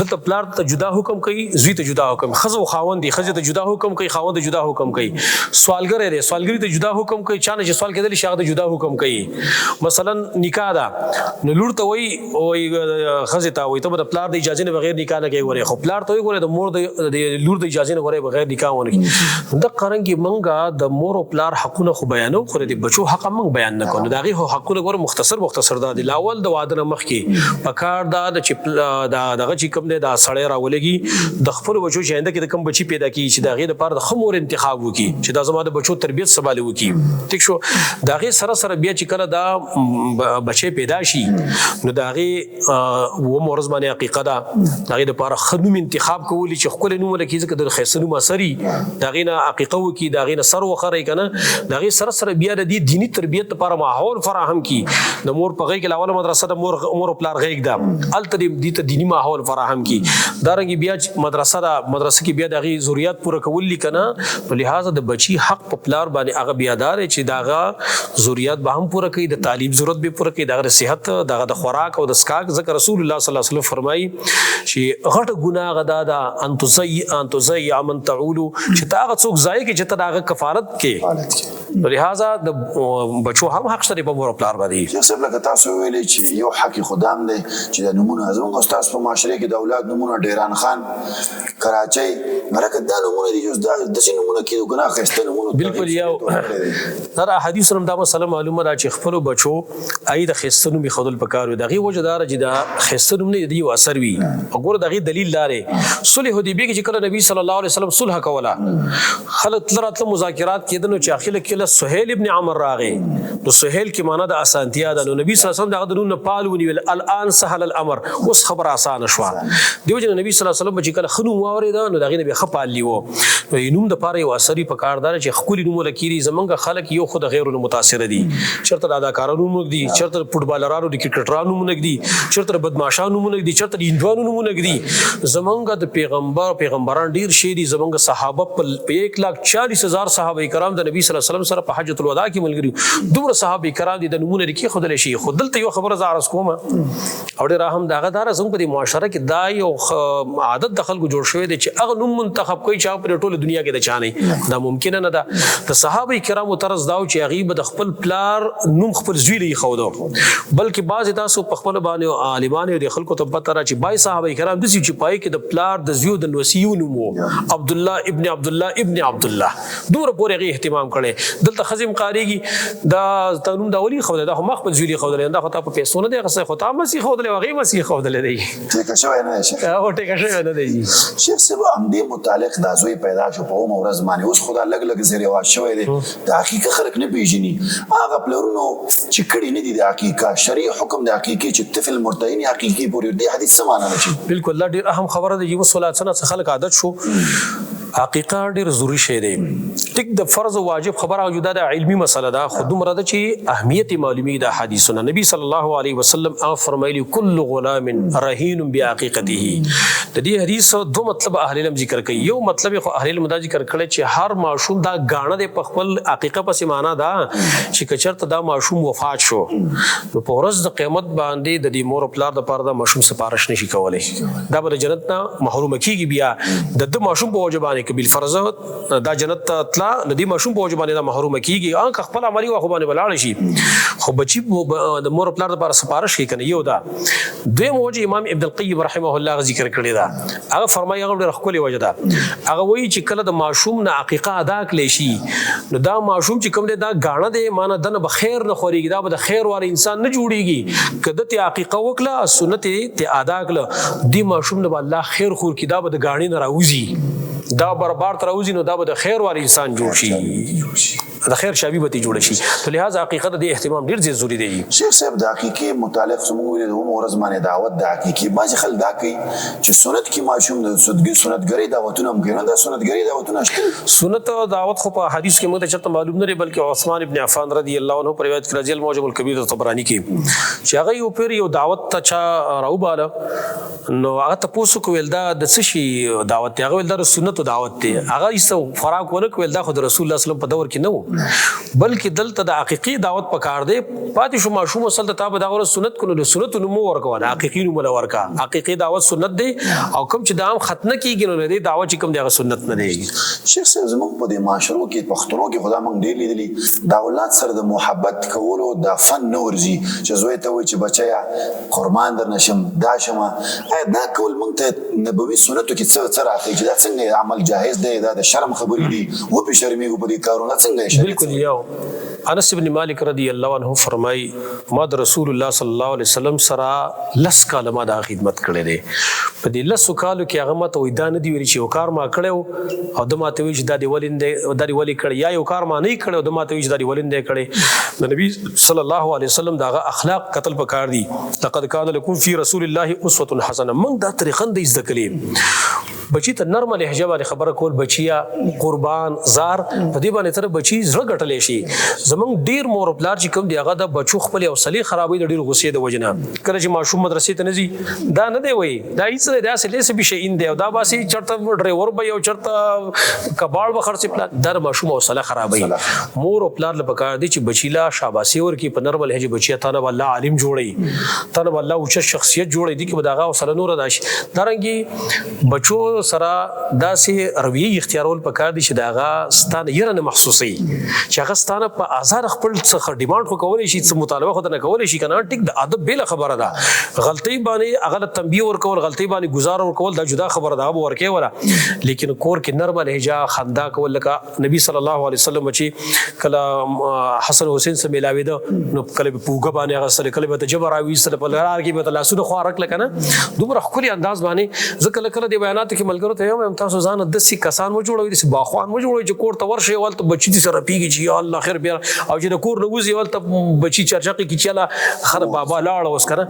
دلته پلار ته جدا حکم کوي زوی ته جدا حکم خزو خاوند دی خزه ته جدا حکم کوي خاوند ته جدا حکم کوي سوالګر دی سوالګری ته جدا حکم کوي چانه چې سوال کېدل شي هغه ته جدا حکم کوي مثلا نکاح دا نو لور ته وای او خزه ته وای ته د پلار د اجازه نه بغیر نکاح نه کوي وره خو پلار ته وای د مور د لور د اجازه نه وره بغیر نکاح ونه کوي د قرنګي منګه د مور او پلار حقونه خو بیانو خو د بچو حق منګ بیان نه کوو دغه حقونه ګور مختصر دا دی لاول د واده مخ کې پکار دا د دغه چې کوم دی دا سړی راولېږي د خپل بچو چې انده کې د کوم بچي پیدا کی چې دغه د پر د خمور انتخاب وکي چې دا زما د بچو تربيت سماله وکي ټیک شو دغه سره بیا چې کله دا بچي پیدا شي نو دغه و مورز باندې حقیقت دا دغه د پر خدوم انتخاب کولی چې خپل نوم لکه ځکه د خیسنو مسری دغه نه حقیقت وکي دغه نه سر وخره کنه دغه سره بیا د دینی تربيت لپاره ماحول فراهم کی د مور په غي کې لاول مدرسه د مور پلار غيګ دا التدیم دي ته دینی ماحول فراهم کی دارنګي بیا مدرسه کې بیا دغه ضرورت پوره کول لیکنه په لحاظ د بچي حق په پلار باندې هغه بیا دار چې داغه ضرورت به هم پوره کوي د تعلیم ضرورت به پوره کوي دغه صحت دغه د خوراک او د اسکاک ذکر رسول الله صلی الله علیه وسلم فرمایي چې غټ ګناه غدا دا ان تزي من تعول چې تاغه څوک ځای کې چې تاغه کفارت کې لہذا د بچو هم حق شته په مور پلار باندې شیخ صاحب لکه تاسو ویلي چې یو حق خدام دی چې د نمونه زموږ استاد په معاشره کې د اولاد نمونه ډیران خان کراچۍ مرکه دا نمونه دي چې د څه نمونه کې ګناه خسته نمونه بالکل یو دا حدیث سره دا مسله معلومه ده چې خپل بچو اې د خسته نوم خدل پکارو دغه وجدار چې دا خسته نوم نه دی یو اثر وی وګوره دغه دلیل لاره صلح حدیبیه کې چې کله نبی صلی الله علیه وسلم صلح کوله خلک تلرات مذاکرات کېدنو چې اخیله کله سهیل ابن عمر راغی نو سهیل کې معنا د اسانتیا ده نو نبی صلی الله علیه وسلم دغه دونه پالونی ول الان سهل الامر اوس خبر آسان شو دیو جن نبی صلی الله علیه وسلم چې کله خنو واورید نو دغه نبی خپال لیو نو نوم د پاره یو اثرې په کاردار چې خولي نوم لکيري زمونږ خلک یو خود غیر متاثر دي چرته اداکارانو نوم دي چرته فوټبالرانو د کرکټرانو نوم دي چرته بدمعشانو نوم دي چرته هندوانو نوم دي زمونږ د پیغمبران ډیر شي دي زمونږ صحابه په 1,40,000 صحابه کرام د نبی صلی الله علیه وسلم سره په حجۃ الوداع کې ملګری دومره صحابه کرام دي د نمونه لري خدل شي خدلته یو خبره زارس کومه او ډیر هم داغه دار زموږ په معاشره کې دا یو عادت د خلکو جوړ شوی دی چې هغه نوم منتخب کوي چې په ټوله دنیا کې د چا نه دا ممکن نه ده د صحابه کرامو طرز داو چې هغه د خپل پلار نوم خپل زوی لري خو دو بلکې بعض تاسو په خپل باندې عالمانو د خلکو ته پته را چې 22 صحابه کرام د چې پای کې د پلار د زوی د وصیو نوم عبد الله ابن عبد الله دومره پورې اهتمام کړي دلته خزم قاریږي دا تنوم دا ولي خو دا مخ په زوی خو دا خو ته په پیسو نه دی غسه خو ته مسیح خو دلې وغي مسیح خو دلې دی ټیک شوی نه شیخ او ټیک شوی نه دی شیخ صاحب هم دې متعلق دا زوی پیدا شو په عمر ورځ باندې اوس خدا لګ زری واش شوی دی د حقیقت خلک نه پیژني هغه پلرونو چې کړي نه دي د حقیقت شرعي حکم د حقیقت چې طفل مرتعین حقیقي پورې دی حدیث سمانه نشي بالکل الله ډیر اهم خبره دی یو صلات سنه خلک عادت شو عقیقه ډیر ضروری شی دی. ټیک د فرض او واجب خبره جدا د علمی مسله ده، خو دومره ده چې اهمیت معلومی د حدیثونه. نبی صلی الله علیه وسلم فرمایلی کل غلام رهین بعقیقته. د دې حدیث دو مطلب اهل علم ذکر کوي. یو مطلب خو اهل علم دا ذکر کړي چې هر ماشوم دا غاڼه د خپل عقیقه پسې معنا ده چې کچرته دا ماشوم وفات شو نو په ورځ د قیامت باندې د دې مور پلار د پاره د ماشوم سپارښت نشي کولای، دا به د جنت نه محروم کیږي. بیا د ماشوم په وجبانه کې بل فرض دا جنت ته اطلاع د دې ماشوم په وجبانه دا محروم کیږي. ان خپل عملي واخو باندې ولاړ شي، خو بچي د مور پلار د پاره سپارښت کوي کنه. یو دا دویم وجه امام ابن القیم رحمه الله ذکر کړی دا، هغه فرمایي هغه ډېر خپل وجه ده. هغه وایي چې کله د ماشوم نه عقیقه ادا کړي شي نو دا ماشوم چې کوم دی دا غاڼه دی معنی دنه بخیر نه خوريږي، دا به د خیر وار انسان نه جوړيږي. کده ته عقیقه وکړه سنت ته ادا کړه دی ماشوم نه الله خیر خور کی دا به د غاڼې نه راوځي، دا برابر تر راوځي نو دا به د خیر وار انسان جوړ شي، د خیر شابي به جوړ شي. ته لہذا عقیقه د اهتمام ډیر ضروری دی. شیخ صاحب د عقیقې متعلق سموږ د عمر زمانه دعوت د عقیقې باز خل دا کوي چې سنت کې ماشوم د سنتګری دعوتونه هم کوي، دا سنتګری دعوتونه شته. سنت دعوت خو په حدیث کې مته چرته معلوم نه لري، بلکې عثمان ابن عفان رضی الله عنه پر روایت کړه ځل موجب الکبیر طبرانی کې چې هغه یو پیر یو دعوت ته چا راوباله نو هغه تاسو کویل دا د څه شي دعوت دی، هغه ول دا سنت دعوت دی. هغه یې فراق ونه کویل دا خو د رسول الله صلی الله علیه وسلم په دور کې نه بلکې دلته د عقیقې دعوت پکار دی. پاتې شو ماشوم اصل ته تابع دا سنت کو نو سنت نو مو ورکوونه عقیقې نو مل ورکا. عقیقې دعوت سنت دی او کوم چې د عام ختنه کیږي نو دی دعوت چې کوم دی سنت نه دی. شیخ صاحب زموږ په دې معاشرو کې پښتنو کې خدا موږ ډېر لیدلی دا اولاد سره د محبت کولو د فن نه ورځي چې زوی ته وایي چې بچیا قربان در نشم دا شمه دا کول موږ ته نبوي سنتو کې څه راځي چې دا څنګه عمل جایز دی، دا د شرم خبرې دي و په شرمېږو په دې کارونه څنګه شي. بالکل یو انس بن مالک رضی الله عنه فرمای ما د رسول الله صلی الله علیه وسلم سره لس کاله ما د خدمت کړې ده. په دې لس کالو کې هغه ماته وې دا نه دی ویل چې یو کار ما کړو او د ماته وی چې دا دی ولینده دا دی ولی کړی یا یو کار ما نه کړو د ماته وی چې دا دی ولینده کړی. د نبی صلی الله علیه وسلم دغه اخلاق قتل پکار دي. لقد کان لکم فی رسول الله اسوه حسنه. موږ دا طریقه د زده کړې بچی ته نرمه لهجه باندې خبره کول، بچیا قربان زار په دې باندې تر بچی زړه غټلې شي. زمونږ ډیر مور پلار چې کوم دی هغه د بچو خپل حوصله خرابوي د ډیر غصې د وجنه. کله چې ماشوم مدرسې ته نزي دا نه دی وای دا هیڅ دا سلیس به شي ان دی او دا باسي چرته ډرایور به یو چرته کباړ به خرڅ پلا در ماشوم حوصله خرابوي. مور او پلار له پکار دي چې بچیلا شاباسي ور کې په نرمه لهجه بچیا ته الله عالم جوړي ته الله اوچ شخصیت جوړي دي کې بداغه حوصله نور راشي. دارنګي بچو سره داسې رویه اختیارول پکار دي چې داغه ستانه یره نه محسوسي چې هغه ستانه په آزاد خپل څخه ډیماند خو کولای شي څه مطالبه خو نه کولای شي کنه. ټیک د ادب بل خبره ده، غلطي باندې هغه تنبیه ورکول غلطي باندې گزار ورکول دا جدا خبره ده ورکه ولا. لیکن کور کې نرمه لهجه خندا کول لکه نبی صلی الله علیه وسلم چې کله حسن حسین سره ملاوي ده نو کله په پوګه باندې هغه سره کله به جبر راوي سره په لار کې به لاسونه خو رک لکنه دومره خولي انداز باندې ځکه کله د بیانات کې ملګرو ته یم تاسو ځان د سي کسان و جوړوي د باخوان و جوړوي چې کور ته ورشي ولته بچی سره پیږي چې یا الله خیر بیا او چې د کور نه وځي ولته بچی چرچقي کی چلا خر بابا لاړ اوس کنه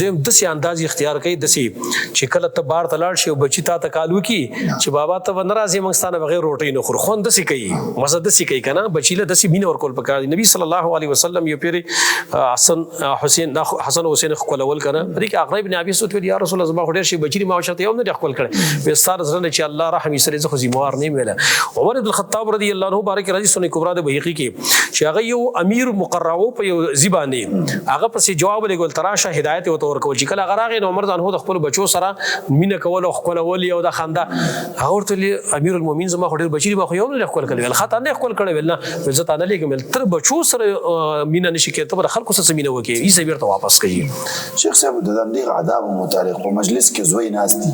زم د سي انداز اختیار کوي د سي چې کله ته بار تلاړ شي بچی تا تکالو کی چې بابا ته ناراضي منګستانه بغیر روټي نه خور خوند د سي کوي مزه د سي کوي کنه بچی له د سي مين ورکول پکار نبی صلی الله علیه وسلم یو پیری حسن حسین خپلول کنه دغه اقرب ابن ابي سعود یا رسول الله زما خډیر شي بچی ما شرط یو نه خپل کړي به ستاره زنه چې الله رحم یې سره خو زموار نه ویله. عمر بن الخطاب رضی الله عنه بارک رضی سنن کبرا د بهقی کې چې هغه یو امیر مقررو په یو زبانه هغه پسې جواب لګول تراشه هدایت او تور کول چې کله هغه راغی نو عمر ځان هو د خپل بچو سره مینه کول او خپل ول یو د خندا هغه ورته امیر المؤمنین زما خډیر بچی ما خو یو نه خپل کړل خاطر نه خپل کړل ولنه عزت نه لګم تر بچو سره مینه نشي کېته بر خلکو سره مینه وکي ای سبیر ته واپس کړي. شیخ صاحب د دې آداب متعلق په مجلس کې زوی ناشتي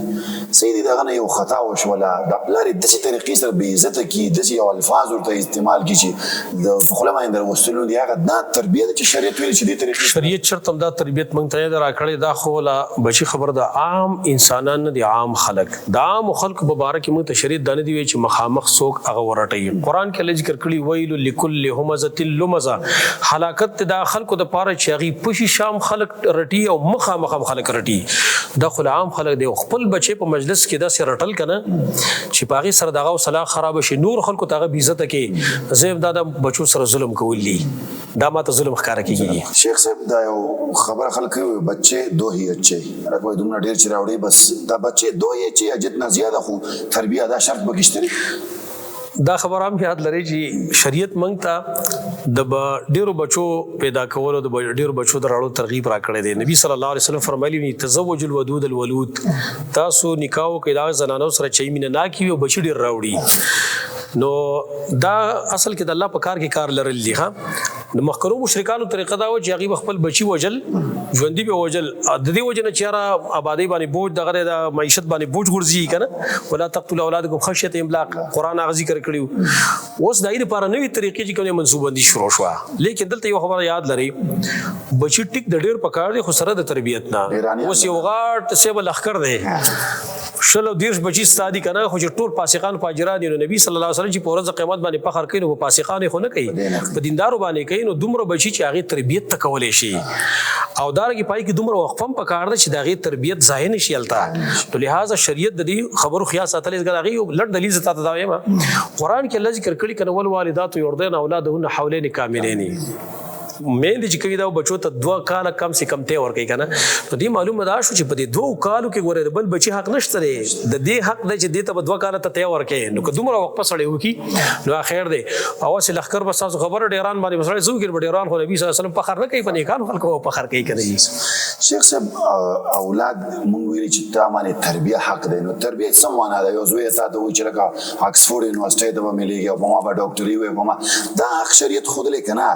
سیدی دغه یو خطا وشولا د پلار د څه طریقې سره به عزت کی د یو الفاظ ورته استعمال کی چې د خلما اندر وسلون دی هغه د تربیت چې شریعت ویل چې د طریقې شریعت چرته دا تربیت مونږ ته راکړی دا خو لا بچی خبر د عام انسانان دی عام خلق د عام خلق مبارک مونږ ته شریعت دانه دی چې مخامخ سوک هغه ورټي قران کې ذکر کړی ویل لکل همزه لمزه هلاکت د خلکو د پاره چې هغه پوشي شام خلق رټي او مخامخ خلق رټي دا خو عام خلک دی خپل بچي په مجلس کې دا سره رټل کنه چې پاغي سره دغه صلاح خراب شي نور خلکو ته به عزت کې زیب دا د بچو سره ظلم کولی دا ماته ظلم ښکار کیږي. شیخ صاحب دا یو خبر خلک بچے دو ही अच्छे راکوي دومره ډیر چې راوړي بس دا بچے دو ही अच्छे یا جتنا زیاده خو تربیه دا شرط بګشتري. دا خبر هم یاد لري چې شریعت مونږ ته د ډیرو بچو پیدا کولو د ډیرو بچو دراړو ترغیب راکړی دی. نبی صلی الله علیه وسلم فرمایلی دي تزوج الودود الولود تاسو نکاح کې دا زنانو سره چي مینه نا کیو بچی ډیر راوړي نو دا اصل کې د الله په کار کې کار لرل دي. ها د مخکرو مشرکانو طریقه دا و چې هغه خپل بچي وجل ژوندۍ به وجل د دې وجنه چیرې آبادی باندې بوج دغه د معیشت باندې بوج ګرځي کنه ولا تقتلوا اولادکم خشیه املاق قران هغه ذکر کړیو. اوس دای لپاره نوې طریقې چې کومه منسوبندي شروع شوه لیکن دلته یو خبره یاد لري بچی ټیک د ډیر پکار دی خو سره د تربیت نه اوس یو غاټ سیب لخر دی شلو دیرش بچی ستادي کنه خو چې ټول فاسقان فاجران دي. نبی صلی الله علیه وسلم چې په ورځ قیامت باندې فخر کوي نو فاسقان خو نه کوي په دیندارو باندې کوي نو دومره بچی چې هغه تربیت تکولې شي او دارنګه پای کې دومره وقفم پکار دی چې دغه تربیت ځای نه شي التا. تو لہذا شریعت د دې خبرو خیال ساتل هغه یو لړ دلیل زتا ته دا وایم قران کې الله ذکر کړی کنه ول والدات یردین اولادهن حولین کاملین مین دي چې کوي دا بچو ته 2 کال کم سے کم ته ور کوي کنه نو دې معلومه ده شو چې په دې 2 کالو کې ګوره بل بچي حق نشته دی د دې حق دی چې دې ته 2 کال ته ور کوي نو که دومره وخت سره وکی نو خیر دی او چې لخر بس تاسو خبر ډیران باندې مسله زو کې ډیران خو نبی صلی الله علیه وسلم فخر نه کوي په نیکانو خلکو فخر کوي کنه. شیخ صاحب اولاد مونږ ویل چې تا باندې تربیه حق دی نو تربیه څه معنا ده یو زوی ته د وچ لکه آکسفورد یونیورسيټي ته مليږي او ما به ډاکټري وي ما دا حق شریعت خود لیکنه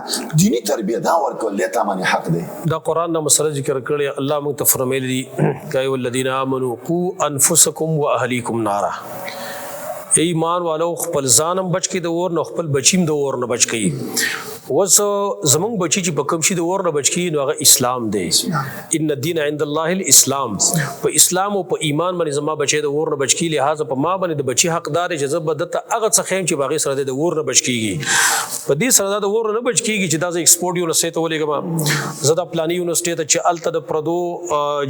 دینی تربیه دا ورکول تامن حق دی. دا قران نه مسله ذکر کړی الله موږ ته فرمایلی دي کای ولذین آمنوا قوا انفسکم واهلیکم نارا ایمان والو خپل ځانم بچ کی د اور نه خپل بچیم د اور نه بچ کی وس زمون بچی چې بکم شي د اور نه بچ کی نو هغه اسلام دی. ان الدين عند الله الاسلام په اسلام او په ایمان باندې زما بچی د اور نه بچ کی لہذا په ما باندې د بچی حقدار جذب بدته هغه څه خیم چې باغی سره د اور نه بچ کیږي په دې سره د اور نه بچ کیږي چې دا ز ایکسپورټ یونیورسيټي ته ولېګم زدا پلاني یونیورسيټي ته چې الته د پردو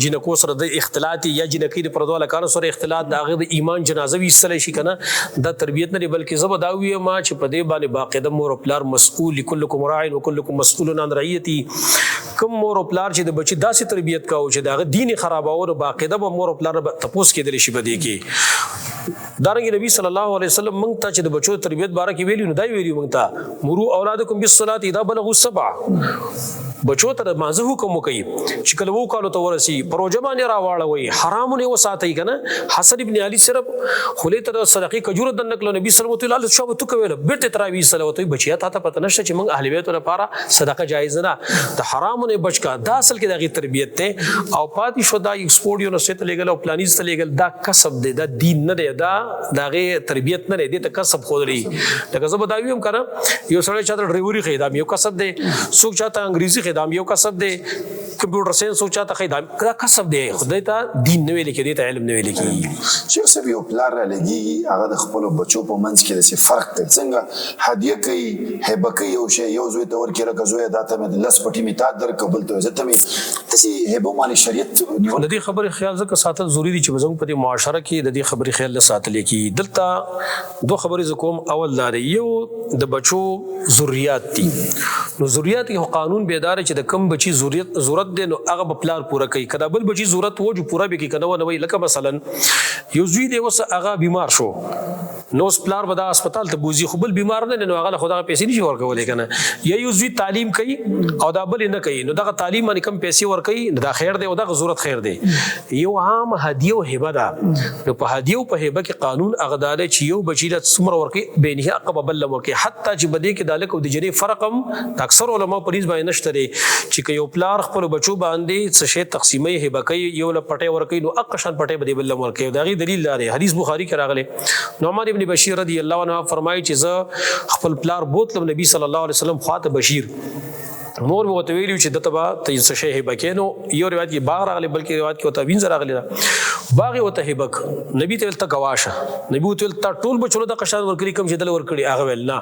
جنکو سره د اختلاطي یا جنکی د پردو لکانو سره اختلاط د هغه د ایمان جنازه وي استل شي کنه دا تربیت نه بلکې زبر دا وی ما چې په دې باندې باقاعده مور او پلار مسؤل کلکم راع وکلکم مسؤول عن رعیتی کوم مور او پلار چې د بچی داسې تربیت کاوه چې دا دین خراباوه باقاعده به مور او پلار تپوس کېدل شي بده کې دارنګ نبی صلی الله علیه وسلم مونږ ته چې د بچو تربیت باره کې ویلی نو دا ویلی مونږ ته مرو اولادکم بالصلاه اذا بلغوا 7 بچو ته مازه حکم کوي چې کله وو کالو ته ورسی پروژه باندې راواړوي حرام نه وساتای کنه حسن ابن علي صرف خلیت د صدقې کجور د نکلو نبی صلی الله علیه وسلم شوب تو کوي بیرته تراوی صلوات بچیا ته پته نشته چې موږ اهل بیت لپاره صدقه جایز نه د حرام نه بچ کا دا اصل کې دغه تربیت ته او پاتې شو دا ایکسپورټ یونیورسيټي لګل او پلانیز ته لګل دا کسب دی دا دین نه دی دا دغه تربیت نه دی ته کسب خو لري لکه زه بداویم کنه یو سړی چې ډرایوري خیدام یو کسب دی څوک چاته انګریزي خدام یو کسب دی کمپیوټر ساينس او چاته خدام دا کسب دی خدای ته دین نه ویل کې دی ته علم نه ویل کې. شیخ صاحب یو پلار را لګي هغه د خپل بچو په منځ کې د فرق دی څنګه هدیه کوي هبه کوي یو شی یو زوی ته ورکړه غزوی داته مې لس پټی می تا در قبول ته زته مې تاسي هبه مال شریعت د دې خبرې خیال ځکه ساتل ضروری دي چې زموږ په دې معاشره کې د دې خبرې خیال ساتل کې دلته دوه خبرې زکوم اول لري یو د بچو ذریات دي نو ذریات کې قانون بیدار چې د کم بچي ضرورت دی نو هغه په پلار پوره کوي کدا بل بچي ضرورت وو جو پوره به کې کنه نو لکه مثلا یو زوی دی وس هغه بیمار شو نو پلار ودا هسپتال ته بوزي خو بل بیمار نه نو هغه خدای پیسې نشي ورکولای کنه یا یو زوی تعلیم کوي او دا بل نه کوي نو دا تعلیم باندې کم پیسې ور کوي دا خیر دی او دا ضرورت خیر دی یو عام هدیه او هبه ده نو په هدیه او په هبه کې قانون هغه دا چې یو بچی له څومره ور کوي به نه عقب بل ور کوي حتی چې بده کې دالک او د جری فرقم اکثر علما پریز باندې نشته چې یو پلار خپل بچو باندې څه شی تقسیمي هبه کوي یو له پټه ور کوي نو اقشن پټه بده بل ور کوي دا غي دلیل لري حدیث بخاری کې راغله نعمان ابن بشیر رضی الله عنه فرمایي چې زه خپل پلار بوتلم نبی صلی الله علیه وسلم خواته بشیر مور مو ته ویلو چې دته با ته څه شی هبه کینو یو روایت کې باغ راغلی بلکې روایت کې او ته وینځ راغلی باغ او ته هبک نبی ته ته گواشه نبی ته ته ټول بچو د قشان ورکړي کم چې دل ورکړي هغه ویل نه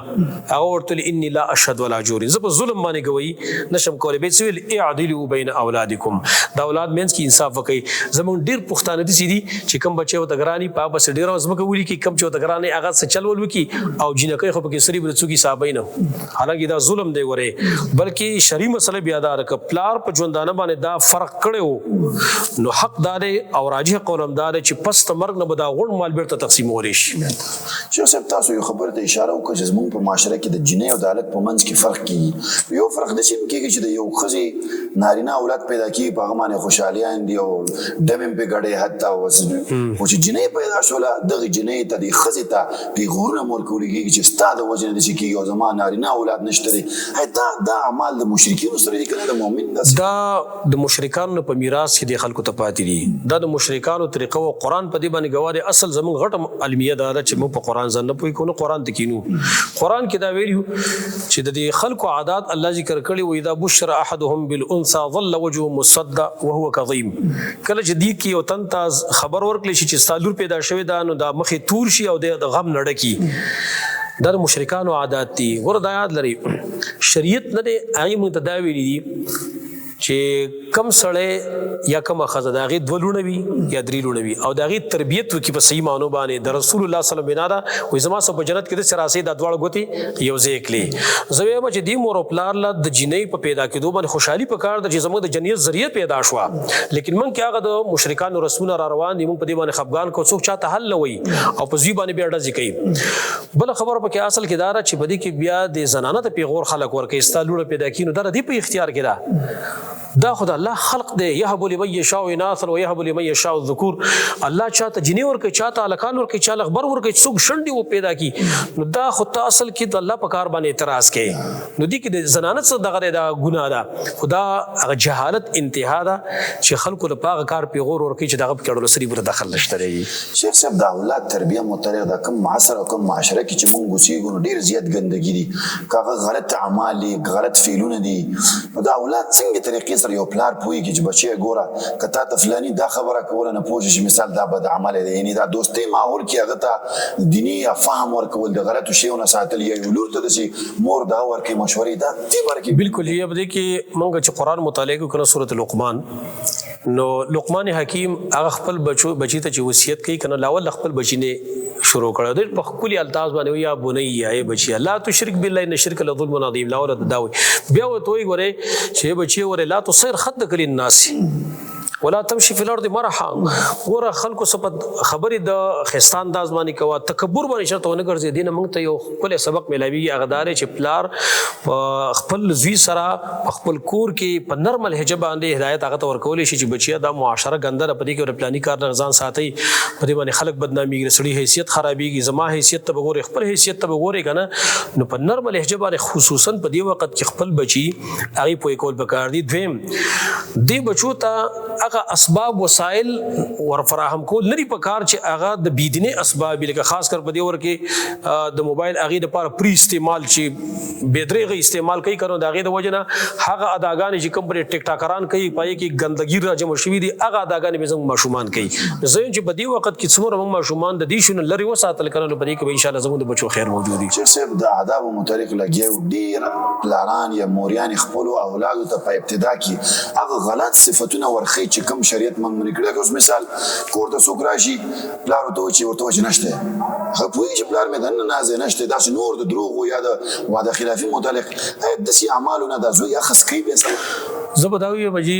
هغه ورته انی لا اشهد ولا جور زه په ظلم باندې گوي نشم کولای به سویل اعدلوا بین اولادکم دا اولاد مینس کی انصاف وکړي زمون ډیر پښتانه دي سړي چې کم بچي او تګرانی په بس ډیر اوس مکه وړي کی کم چې تګرانی هغه څه چلول وکي او جنکه خو په سری برڅو کی صاحب نه حالانکه دا ظلم دی وره بلکې شرعي مسله بیا دا رک پلار په ژوندانه باندې دا فرق کړو نو حق دار او راجح قولم دار چې پس مرګ نه بدا غون مال بیرته تقسیم ورش شیخ صاحب تاسو یو خبره ته اشاره وکړه چې زموږ په معاشره کې د جنۍ او د هلک په منځ کې فرق کیږي یو فرق د شي کېږي چې د یو ښځې نارینه اولاد پیدا کیږي په هغه باندې خوشحالیان دي او ډم په ګډې حتی خو چې جنۍ پیدا شوله دغه جنۍ ته د ښځې ته پیغورونه ورکول کېږي چې ستا د وجې نه داسې کېږي او زما نارینه اولاد نشته دی دا اعمال د مشرکینو سره دي که نه د مؤمن دا د مشرکانو په میراث کې د خلکو ته پاتې دي دا د مشرکانو طریقه او قرآن په دې باندې ګواه دی اصل زموږ غټه علمیه دا ده چې موږ په قرآن ځان نه پوهېږو نو قرآن ته کینو قرآن کې دا ویلي چې د دې خلکو عادات الله ذکر کړي و اذا بشر احدهم بالانثى ظل وجهه مسودا وهو كظيم کله چې دی کې او تن تاز خبر ورکړي چې سالور پیدا شوی دا نو دا مخې تور شي او د غم نړکی دا مشرکانو عادت دي ور د یاد لري شریعت نه دی هغه متداوی دي چې کم سړی یا کم خزه داغه دولونه وي یا درېلونه وي او داغه تربیت وکي په صحیح معنی باندې د رسول الله صلی الله علیه وسلم بنا دا وې زما سره په جنت کې د سراسي د دواړه غوتي یو ځای کړي زوی ما چې دی مور پلار له د جنې په پیدا کېدو باندې خوشحالي پکار د چې زموږ د جنیت ذریعہ پیدا شو لیکن من کې هغه د مشرکانو رسول را روان دي مون په دې باندې خفغان کو څوک چاته حل نه وي او په ځی باندې بیا ډز کوي بل خبر په کې اصل کې دارا چې بدی کې بیا د زنانه ته پیغور خلق ورکه استالوړه پیدا کینو در دې په اختیار کې دا خدای الله خلق دی يهب لمن يشاء اناثا ويهب لمن يشاء الذكور الله چاته جنی ورکه چاته الکان ورکه چاله خبر ورکه څوک شنډي و پیدا کی نو دا خدای اصل کې د الله په کار باندې اعتراض کوي نو دي کې د زنانه څخه دغه دا ګناه ده خدا هغه جهالت انتها ده چې خلکو له پاغه کار پیغور ورکه چې دغه کړه سری بر دخل نشته دی شیخ صاحب د اولاد تربیه متعلق د کوم معاصر او کوم معاشره کې چې مونږ اوسېږو ډیر زیات ګندګي دي کاغه غلط اعمال دي غلط فعلونه دي نو د اولاد څنګه طریقې سره یو پلار پوي چې بچي ګوره کته ته فلاني دا خبره کوله نه پوه شي مثال دا بد عمل دی یعنی دا دوستي ماحول کې هغه ته دینی یا فهم ورکول د غلطو شیونو ساتل یا لور ته دسي مور دا ورکه مشورې دا دې ورکه بالکل یې بده کې مونږ چې قران مطالعه کوو سورۃ لقمان نو لقمان حکیم هغه خپل بچی ته چې وصیت کوي کنه لاول خپل بچی نه شروع کړو د په خپل الفاظ باندې یا بني یا بچی الله تشرک بالله ان الشرك لظلم عظیم لا ولد داوي بیا وته وي چې بچی ور لا تصير خد کل الناس ولا تمشي في الارض مرحا ور خلکو صفت خبرې د خستان د ازمانی کوا تکبر باندې شرط ونه ګرځي دینه موږ ته یو خپل سبق ملاوي اغدار چې پلار خپل زوی سره خپل کور کې په نرمل لهجه باندې هدایت هغه تور کولې شي چې بچیا د معاشره ګندره پدې کې پلاني کار نغزان ساتي په دې باندې خلک بدنامي رسړي حیثیت خرابيږي زما حیثیت ته وګوري خپل حیثیت ته وګوري کنه نو په نرمل لهجه باندې خصوصا په دې وخت کې خپل بچي هغه په کول پکار دي دویم دی بچو ته هغه اسباب وسایل ور فراهم کول لري په کار چې هغه د بيدینه اسباب لکه خاص کر په دې ور کې د موبایل هغه د لپاره پری استعمال چې بيدرغه استعمال کوي کړو د هغه د وجنه هغه اداګان چې کوم پر ټیک ټاکران کوي پای کې ګندګي را جمع شوی دي هغه اداګان به زموږ ماشومان کوي زين چې په دې وخت کې څومره موږ ماشومان د دې شنو لري وساتل کړو په دې کې ان شاء الله زموږ د بچو خیر موجود دي چې صاحب د آداب متعلق لګیو ډیر پلاران یا موریان خپل اولاد ته په ابتدا کې هغه غلط صفاتونه ورخي چې کوم شریعت من کړی اوس مثال کور ته څوک راشي پلار ته چې ورته چې نشته هغه پوهیږي چې پلار مې دنه نازې نشته داسې نور د دروغ یا د واده خلافي متعلق داسې اعمالونه د زوی اخذ کوي به سره زبداوی بجی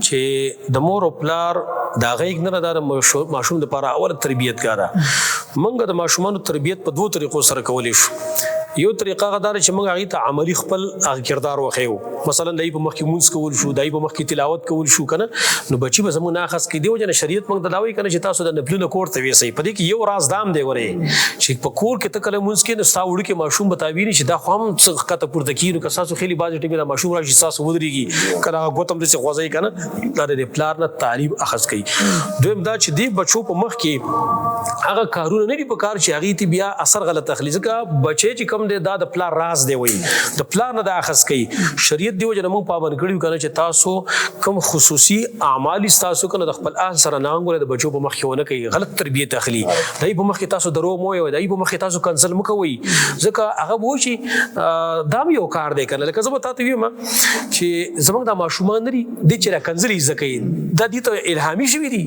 چې د مور او پلار دا غیګ نه دار ماشوم د لپاره اول تربیت کارا منګه د ماشومانو تربیت په دوه طریقو سره کولای شو یو طریقه غدار چې موږ هغه ته عملی خپل کردار وخیو مثلا دای په مخ کې مونږ کول شو دای په مخ کې تلاوت کول شو کنه نو بچي به زموږ ناخص کې دیو جن شریعت موږ دلاوي کنه چې تاسو د نفلونو کور ته ویسي په دې کې یو راز دام دی وره چې په کور کې تکله مونږ کې نو ساوړ کې ماشوم بتاوی نه چې دا خو هم څه کته پورته کینو که تاسو خېلی باز ټیمه دا ماشوم راشي تاسو ودرېږي کله غوتم دې غوځي کنه دا د پلار نه تعلیم اخذ کوي دویم دا چې دی بچو په مخ کې هغه کارونه نه دي په کار چې هغه تی بیا اثر غلط اخلي ځکه بچي چې کم دی دا د پلار راز دی وي د پلار نه د اخذ کوي شریعت دی وجه موږ پابند کړیو کنه چې تاسو کوم خصوصي اعمال تاسو کنه د خپل اهل سره نانګره د بچو په مخ کې ونه کوي غلط تربیت اخلي دای په مخ کې تاسو درو مو وي دای په مخ کې تاسو کنسل مکوي ځکه هغه وو چې دام یو کار دی کنه لکه زه به تاسو ویم چې زمونږ د ماشومان لري د چې کنسل یې زکې دا دي ته الهامي شوی دي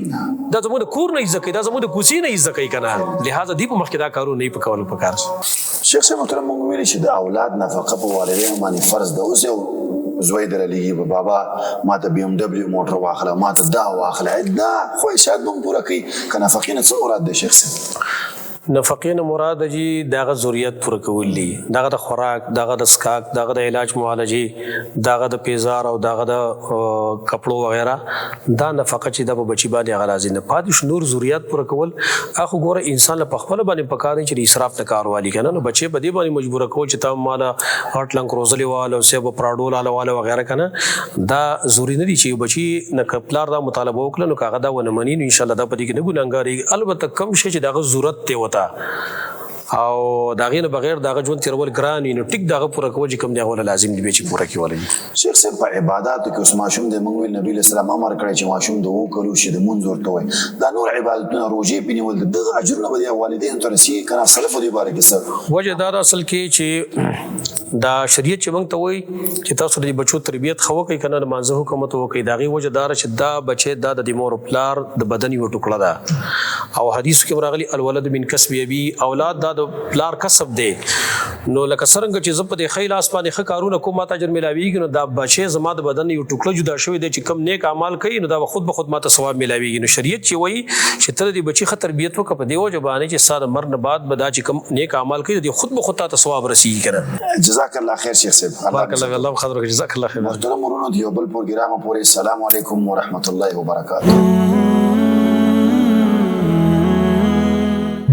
دا زموږ د کور نه زکې دا زموږ د کوڅې نه زکې کنه لہذا دی په مخ کې دا کارونه نه پکول پکار شیخ صاحب محترم موږ ویل چې د اولاد نفقه په والدینو باندې فرض ده اوس یو زوی درلېږي بابا ما ته بي ام دبليو موټر واخله ما ته دا واخله دا خو شاید موږ پوره کوي که نفقې نه څه مراد ده شیخ صاحب نفقې نه مراد جی دغه ضرورت پوره کول دي دغه د خوراک دغه د اسکاک دغه د علاج معالجې دغه د پیزار او دغه د کپړو وغیرہ دا نفقه چې د بچی باندې هغه لازم نه پاتې نور ضرورت پوره کول اخو ګوره انسان په خپل باندې پکاره چې اسراف نه کاروالي کنه نو بچي په دې باندې مجبور کول چې تا مال هټ لنګ روزلي والو سه په پراډول والو وغیرہ کنه دا ضروري نه دي چې بچي نه کپلار دا مطالبه وکړي نو کاغه دا ونه مني ان شاء الله دا په دې کې نه ګناګاري البته کم شي چې دغه ضرورت ته وتا او داغه نه بغیر داغه ژوند تیرول ګران نو ټیک داغه پوره کوي کوم دی غوړه لازم دی چې پوره کیولې شیخ صاحب په عبادتو کې اوس ماشوم د منګوي نبی له سلام امر کړی چې ماشوم د وکړو شي د منځ ورته وي دا نور عبادتونه روزي پینول د اجر نه ودی والدین تر سي کنه سلف دی بارک سر وجه دا اصل کې چې دا شریعت چې موږ ته وایي چې تاسو د بچو تربیت خو کوي کنه مانځه حکم ته وکي داغه وجه دار چې دا بچي د مور پلار د بدن یو ټوکړه ده او حدیث کې راغلي الولد من کسب ابي اولاد دا د پلار کسب دی نو لکه څنګه چې زپ د خیل اسمانه خ کارونه کوم ماته اجر ملاويږي نو دا بچي زما د بدن یو ټوکړه جدا شوی دی چې کم نیک اعمال کوي نو دا خود به خود ماته ثواب ملاويږي نو شریعت چې وایي چې تر دې بچي خ تربیت وکړه په دیو جبانه چې ساده مرنه بعد بدا چې کم نیک اعمال کوي دی خود به خود ته ثواب رسیږي کنه جزاک الله خیر شیخ صاحب بارک الله خضر جزاک الله خیر محترم ورونو دیو بل پروګرام پورې السلام علیکم ورحمت الله وبرکاته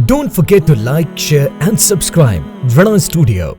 Don't forget to like, share and subscribe. Rana Studio.